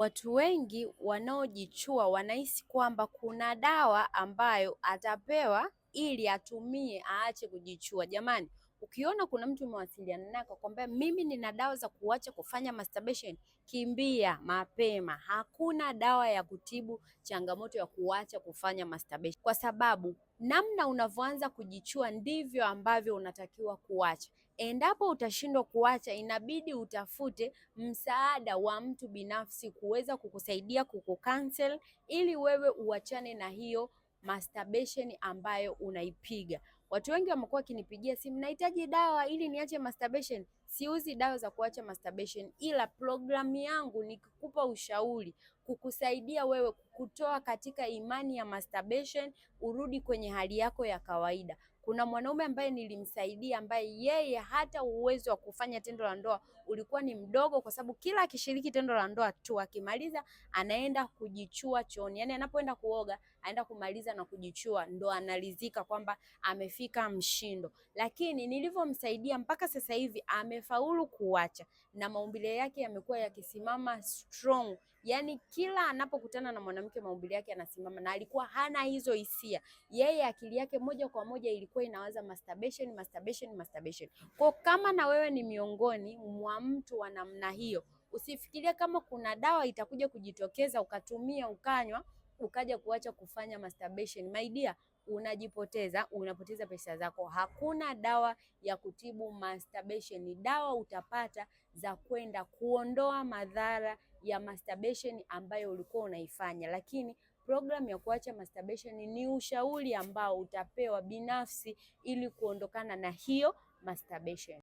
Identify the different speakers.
Speaker 1: Watu wengi wanaojichua wanahisi kwamba kuna dawa ambayo atapewa ili atumie aache kujichua. Jamani, ukiona kuna mtu umewasiliana naye akakwambia mimi nina dawa za kuacha kufanya masturbation, kimbia mapema. Hakuna dawa ya kutibu changamoto ya kuacha kufanya masturbation, kwa sababu namna unavyoanza kujichua ndivyo ambavyo unatakiwa kuacha. Endapo utashindwa kuacha, inabidi utafute msaada wa mtu binafsi kuweza kukusaidia kukucancel, ili wewe uachane na hiyo masturbation ambayo unaipiga. Watu wengi wamekuwa wakinipigia simu, nahitaji dawa ili niache masturbation. Siuzi dawa za kuacha masturbation, ila programu yangu ni kukupa ushauri, kukusaidia wewe kutoa katika imani ya masturbation, urudi kwenye hali yako ya kawaida. Kuna mwanaume ambaye nilimsaidia, ambaye yeye hata uwezo wa kufanya tendo la ndoa ulikuwa ni mdogo, kwa sababu kila akishiriki tendo la ndoa tu akimaliza anaenda kujichua chooni. Yaani anapoenda kuoga aenda kumaliza na kujichua, ndo analizika kwamba amefika mshindo. Lakini nilivyomsaidia mpaka sasa hivi amefaulu kuacha na maumbile yake yamekuwa yakisimama strong. Yaani kila anapokutana na mwanamke maumbile yake yanasimama, na alikuwa hana hizo hisia. Yeye akili yake moja kwa moja ilikuwa inawaza masturbation, masturbation, masturbation. Kwa kama na wewe ni miongoni mwa mtu wa namna hiyo, usifikirie kama kuna dawa itakuja kujitokeza ukatumia ukanywa ukaja kuacha kufanya masturbation. My dear, unajipoteza, unapoteza pesa zako. Hakuna dawa ya kutibu masturbation. Dawa utapata za kwenda kuondoa madhara ya masturbation ambayo ulikuwa unaifanya, lakini program ya kuacha masturbation ni ushauri ambao utapewa binafsi ili kuondokana na hiyo masturbation.